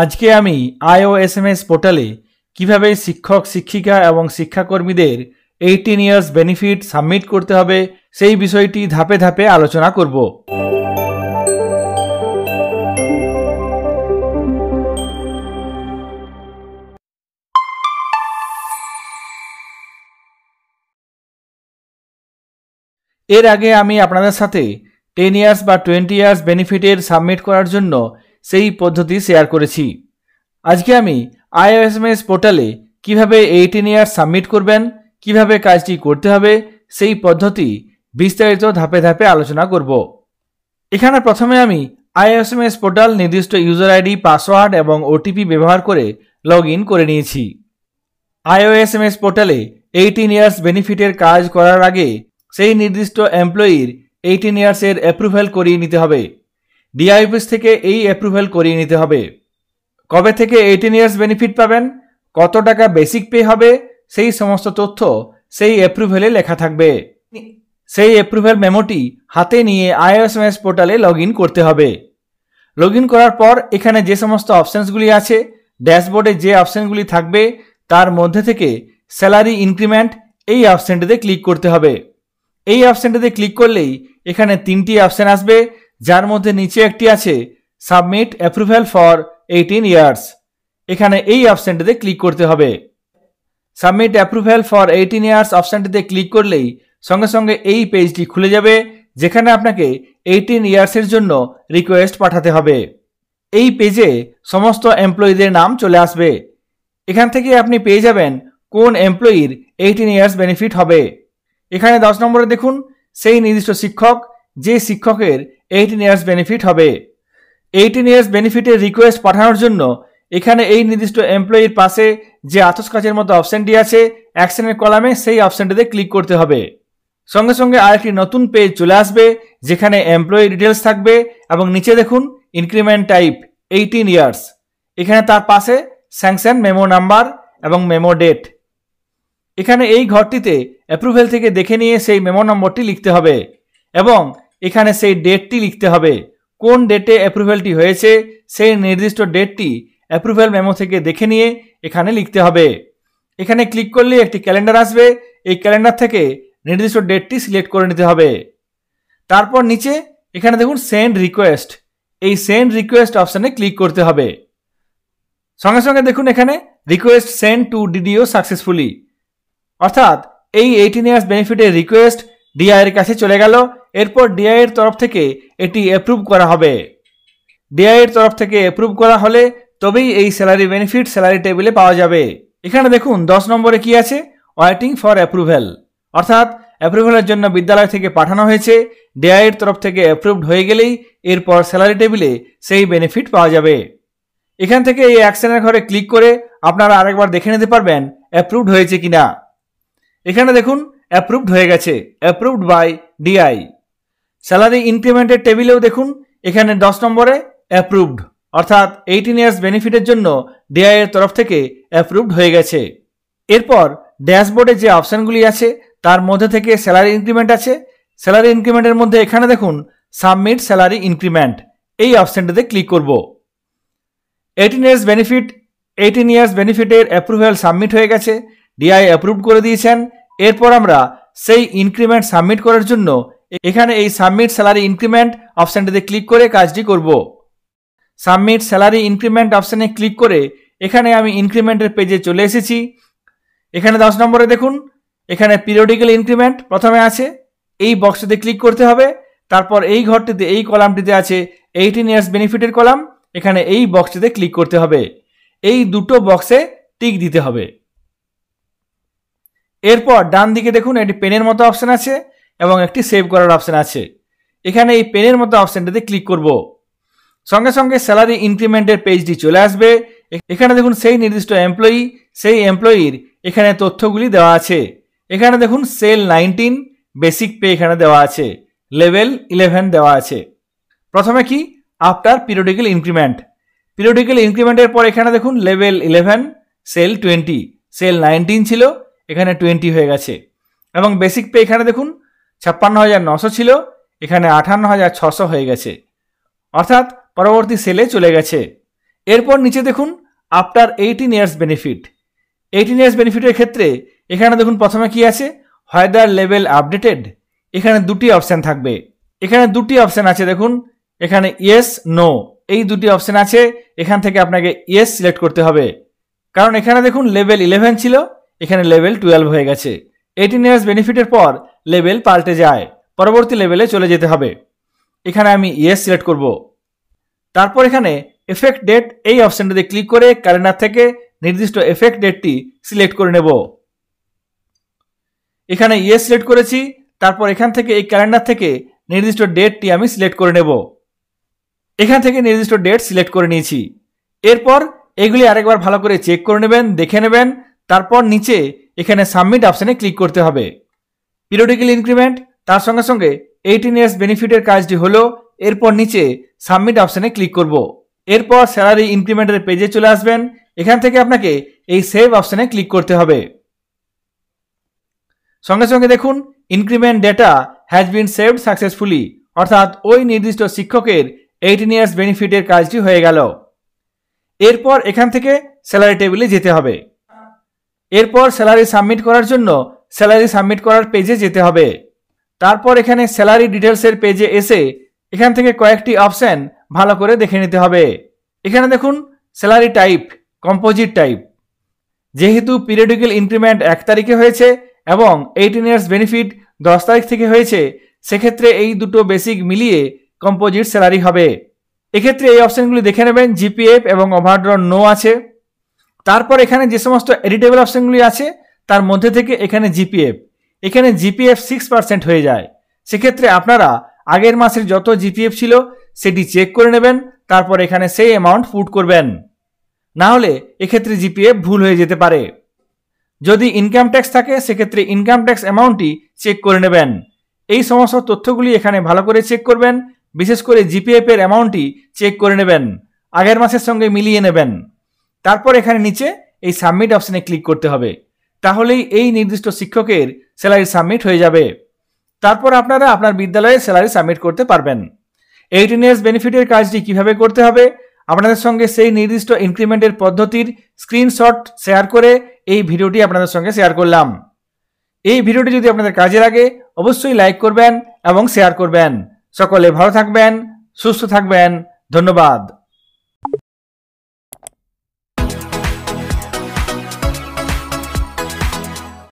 আজকে আমি আইওএসএমএস পোর্টালে কিভাবে শিক্ষক শিক্ষিকা এবং শিক্ষাকর্মীদের 18 ইয়ার্স বেনিফিট সাবমিট করতে হবে সেই বিষয়টি ধাপে ধাপে আলোচনা করব। এর আগে আমি আপনাদের সাথে 10 ইয়ার্স বা 20 ইয়ার্স বেনিফিটের সাবমিট করার জন্য সেই পদ্ধতি শেয়ার করেছি। আজকে আমি আইওএসএমএস পোর্টালে কিভাবে 18 ইয়ার্স সাবমিট করবেন, কিভাবে কাজটি করতে হবে সেই পদ্ধতি বিস্তারিত ধাপে ধাপে আলোচনা করব। এখানে প্রথমে আমি আইওএসএমএস পোর্টাল নির্দিষ্ট ইউজার আইডি, পাসওয়ার্ড এবং ওটিপি ব্যবহার করে লগ ইন করে নিয়েছি। আইওএসএমএস পোর্টালে 18 ইয়ার্স বেনিফিটের কাজ করার আগে সেই নির্দিষ্ট এমপ্লয়ির 18 ইয়ার্সের অ্যাপ্রুভ্যাল করিয়ে নিতে হবে। ডিআই অফিস থেকে এই অ্যাপ্রুভ্যাল করিয়ে নিতে হবে। কবে থেকে 18 ইয়ার্স বেনিফিট পাবেন, কত টাকা বেসিক পে হবে, সেই সমস্ত তথ্য সেই অ্যাপ্রুভ্যালে লেখা থাকবে। সেই অ্যাপ্রুভ্যাল মেমোটি হাতে নিয়ে আইওএসএমএস পোর্টালে লগ ইন করতে হবে। লগ ইন করার পর এখানে যে সমস্ত অপশানসগুলি আছে, ড্যাশবোর্ডে যে অপশানগুলি থাকবে তার মধ্যে থেকে স্যালারি ইনক্রিমেন্ট এই অপশানটিতে ক্লিক করতে হবে। এই অপশানটিতে ক্লিক করলেই এখানে 3টি অপশান আসবে, যার মধ্যে নিচে একটি আছে সাবমিট অ্যাপ্রুভ্যাল ফর 18 ইয়ার্স। এখানে এই অপশানটিতে ক্লিক করতে হবে। সাবমিট অ্যাপ্রুভ্যাল ফর 18 ইয়ার্স অপশানটিতে ক্লিক করলেই সঙ্গে সঙ্গে এই পেজটি খুলে যাবে, যেখানে আপনাকে 18 ইয়ার্সের জন্য রিকোয়েস্ট পাঠাতে হবে। এই পেজে সমস্ত এমপ্লয়িদের নাম চলে আসবে। এখান থেকে আপনি পেয়ে যাবেন কোন এমপ্লয়ির 18 ইয়ার্স বেনিফিট হবে। এখানে 10 নম্বরে দেখুন সেই নির্দিষ্ট শিক্ষক, যে শিক্ষকের 18 ইয়ার্স বেনিফিট হবে। 18 ইয়ার্স বেনিফিটের রিকোয়েস্ট পাঠানোর জন্য এখানে এই নির্দিষ্ট এমপ্লয়ির পাশে যে আতস কাচের মতো অপশানটি আছে অ্যাকশনের কলামে, সেই অপশানটিতে ক্লিক করতে হবে। সঙ্গে সঙ্গে আরেকটি নতুন পেজ চলে আসবে, যেখানে এমপ্লয়ি ডিটেলস থাকবে এবং নিচে দেখুন ইনক্রিমেন্ট টাইপ 18 ইয়ার্স। এখানে তার পাশে স্যাংশন মেমো নাম্বার এবং মেমো ডেট। এখানে এই ঘরটিতে অ্যাপ্রুভেল থেকে দেখে নিয়ে সেই মেমো নম্বরটি লিখতে হবে এবং এখানে সেই ডেটটি লিখতে হবে। কোন ডেটে অ্যাপ্রুভেলটি হয়েছে সেই নির্দিষ্ট ডেটটি অ্যাপ্রুভেল মেমো থেকে দেখে নিয়ে এখানে লিখতে হবে। এখানে ক্লিক করলে একটি ক্যালেন্ডার আসবে, এই ক্যালেন্ডার থেকে নির্দিষ্ট ডেটটি সিলেক্ট করে নিতে হবে। তারপর নিচে এখানে দেখুন সেন্ড রিকোয়েস্ট, এই সেন্ড রিকোয়েস্ট অপশানে ক্লিক করতে হবে। সঙ্গে সঙ্গে দেখুন এখানে request send to DDO successfully, অর্থাৎ এই 18 ইয়ার্স বেনিফিটের রিকোয়েস্ট ডিআই এর কাছে চলে গেল। এরপর ডিআই এর তরফ থেকে এটি অ্যাপ্রুভ করা হবে। ডিআই এর তরফ থেকে অ্যাপ্রুভ করা হলে তবেই এই স্যালারি বেনিফিট স্যালারি টেবিলে পাওয়া যাবে। এখানে দেখুন 10 নম্বরে কি আছে, ওয়েটিং ফর অ্যাপ্রুভেল, অর্থাৎ অ্যাপ্রুভেলের জন্য বিদ্যালয় থেকে পাঠানো হয়েছে, ডিআই এর তরফ থেকে অ্যাপ্রুভড হয়ে গেলেই এরপর স্যালারি টেবিলে সেই বেনিফিট পাওয়া যাবে। এখান থেকে এই অ্যাকশনের ঘরে ক্লিক করে আপনারা আরেকবার দেখে নিতে পারবেন অ্যাপ্রুভড হয়েছে কিনা। এখানে দেখুন অ্যাপ্রুভড হয়ে গেছে, অ্যাপ্রুভড বাই ডিআই। স্যালারি ইনক্রিমেন্টের টেবিলেও দেখুন এখানে 10 নম্বরে অ্যাপ্রুভড, অর্থাৎ 18 ইয়ার্স বেনিফিটের জন্য ডিআই এর তরফ থেকে অ্যাপ্রুভড হয়ে গেছে। এরপর ড্যাশবোর্ডে যে অপশানগুলি আছে তার মধ্যে থেকে স্যালারি ইনক্রিমেন্ট আছে। স্যালারি ইনক্রিমেন্টের মধ্যে এখানে দেখুন সাবমিট স্যালারি ইনক্রিমেন্ট, এই অপশানটিতে ক্লিক করব। 18 ইয়ার্স বেনিফিটের অ্যাপ্রুভ্যাল সাবমিট হয়ে গেছে, ডিআই অ্যাপ্রুভ করে দিয়েছেন। এরপর আমরা সেই ইনক্রিমেন্ট সাবমিট করার জন্য এখানে এই সাবমিট স্যালারি ইনক্রিমেন্ট অপশানটিতে ক্লিক করে কাজটি করব। সাবমিট স্যালারি ইনক্রিমেন্ট অপশানে ক্লিক করে এখানে আমি ইনক্রিমেন্টের পেজে চলে এসেছি। এখানে 10 নম্বরে দেখুন এখানে পিরিয়ডিক্যাল ইনক্রিমেন্ট প্রথমে আছে, এই বক্সটিতে ক্লিক করতে হবে। তারপর এই ঘরটিতে এই কলামটিতে আছে 18 ইয়ার্স বেনিফিটের কলাম, এখানে এই বক্সটিতে ক্লিক করতে হবে। এই দুটো বক্সে টিক দিতে হবে। এরপর ডান দিকে দেখুন একটি পেনের মতো অপশান আছে এবং একটি সেভ করার অপশান আছে। এখানে এই পেনের মতো অপশানটিতে ক্লিক করব। সঙ্গে সঙ্গে স্যালারি ইনক্রিমেন্টের পেজটি চলে আসবে। এখানে দেখুন সেই নির্দিষ্ট এমপ্লয়ি, সেই এমপ্লয়ির এখানে তথ্যগুলি দেওয়া আছে। এখানে দেখুন সেল 19 বেসিক পে এখানে দেওয়া আছে, লেভেল 11 দেওয়া আছে। প্রথমে কি আফটার পিরিয়ডিক্যাল ইনক্রিমেন্ট, পিরিয়ডিক্যাল ইনক্রিমেন্টের পর এখানে দেখুন লেভেল 11 সেল 20, সেল 19 ছিল এখানে 20 হয়ে গেছে। এবং বেসিক পে এখানে দেখুন 56,900 ছিল, এখানে 58,600 হয়ে গেছে, অর্থাৎ পরবর্তী সেলে চলে গেছে। এরপর নিচে দেখুন আফটার 18 ইয়ার্স বেনিফিট। 18 ইয়ার্স বেনিফিটের ক্ষেত্রে এখানে দেখুন প্রথমে কি আছে, হোয়েদার লেভেল আপডেটেড। এখানে দুটি অপশান থাকবে, এখানে দুটি অপশান আছে দেখুন, এখানে ইয়েস নো এই দুটি অপশান আছে। এখান থেকে আপনাকে ইয়েস সিলেক্ট করতে হবে, কারণ এখানে দেখুন লেভেল 11 ছিল, এখানে লেভেল 12 হয়ে গেছে। 18 ইয়ার্স বেনিফিটের পর লেভেল পাল্টে যায়, পরবর্তী লেভেলে চলে যেতে হবে। এখানে আমি ইয়েস সিলেক্ট করব। তারপর এখানে এফেক্ট ডেট এই অপশানটিতে ক্লিক করে ক্যালেন্ডার থেকে নির্দিষ্ট এফেক্ট ডেটটি সিলেক্ট করে নেব। এখানে ইয়েস সিলেক্ট করেছি, তারপর এখান থেকে এই ক্যালেন্ডার থেকে নির্দিষ্ট ডেটটি আমি সিলেক্ট করে নেব। এখান থেকে নির্দিষ্ট ডেট সিলেক্ট করে নিয়েছি। এরপর এগুলি আরেকবার ভালো করে চেক করে নেবেন, দেখে নেবেন। তারপর নিচে এখানে সাবমিট অপশানে ক্লিক করতে হবে। পিরিয়ডিক্যাল ইনক্রিমেন্ট তার সঙ্গে সঙ্গে 18 ইয়ার্স বেনিফিটের কাজটি হলো। এরপর নিচে সাবমিট অপশানে ক্লিক করব। এরপর স্যালারি ইনক্রিমেন্টের পেজে চলে আসবেন। এখান থেকে আপনাকে এই সেভ অপশানে ক্লিক করতে হবে। সঙ্গে সঙ্গে দেখুন increment data has been saved successfully, অর্থাৎ ওই নির্দিষ্ট শিক্ষকের 18 ইয়ার্স বেনিফিটের কাজটি হয়ে গেল। এরপর এখান থেকে স্যালারি টেবিলে যেতে হবে। এরপর স্যালারি সাবমিট করার জন্য স্যালারি সাবমিট করার পেজে যেতে হবে। তারপর এখানে স্যালারি ডিটেলসের পেজে এসে এখান থেকে কয়েকটি অপশান ভালো করে দেখে নিতে হবে। এখানে দেখুন স্যালারি টাইপ কম্পোজিট টাইপ, যেহেতু পিরিয়ডিক্যাল ইনক্রিমেন্ট 1 তারিখে হয়েছে এবং 18 ইয়ার্স বেনিফিট 10 তারিখ থেকে হয়েছে, সেক্ষেত্রে এই দুটো বেসিক মিলিয়ে কম্পোজিট স্যালারি হবে। এক্ষেত্রে এই অপশানগুলি দেখে নেবেন, জিপিএফ এবং ওভারড্র নো আছে। তারপর এখানে যে সমস্ত এডিটেবল অপশানগুলি আছে তার মধ্যে থেকে এখানে জিপিএফ 6% হয়ে যায়। সেক্ষেত্রে আপনারা আগের মাসের যত জিপিএফ ছিল সেটি চেক করে নেবেন, তারপর এখানে সেই অ্যামাউন্ট পুট করবেন। না হলে এক্ষেত্রে জিপিএফ ভুল হয়ে যেতে পারে। যদি ইনকাম ট্যাক্স থাকে সেক্ষেত্রে ইনকাম ট্যাক্স অ্যামাউন্টটি চেক করে নেবেন। এই সমস্ত তথ্যগুলি এখানে ভালো করে চেক করবেন, বিশেষ করে জিপিএফ এর অ্যামাউন্টটি চেক করে নেবেন, আগের মাসের সঙ্গে মিলিয়ে নেবেন। তারপর এখানে নিচে এই সাবমিট অপশানে ক্লিক করতে হবে, তাহলেই এই নির্দিষ্ট শিক্ষকের স্যালারি সাবমিট হয়ে যাবে। তারপর আপনারা আপনার বিদ্যালয়ে স্যালারি সাবমিট করতে পারবেন। 18 ইয়ার্স বেনিফিটের কাজটি কিভাবে করতে হবে আপনাদের সঙ্গে সেই নির্দিষ্ট ইনক্রিমেন্টের পদ্ধতির স্ক্রিনশট শেয়ার করে এই ভিডিওটি আপনাদের সঙ্গে শেয়ার করলাম। এই ভিডিওটি যদি আপনাদের কাজে লাগে অবশ্যই লাইক করবেন এবং শেয়ার করবেন। সকলে ভালো থাকবেন, সুস্থ থাকবেন। ধন্যবাদ।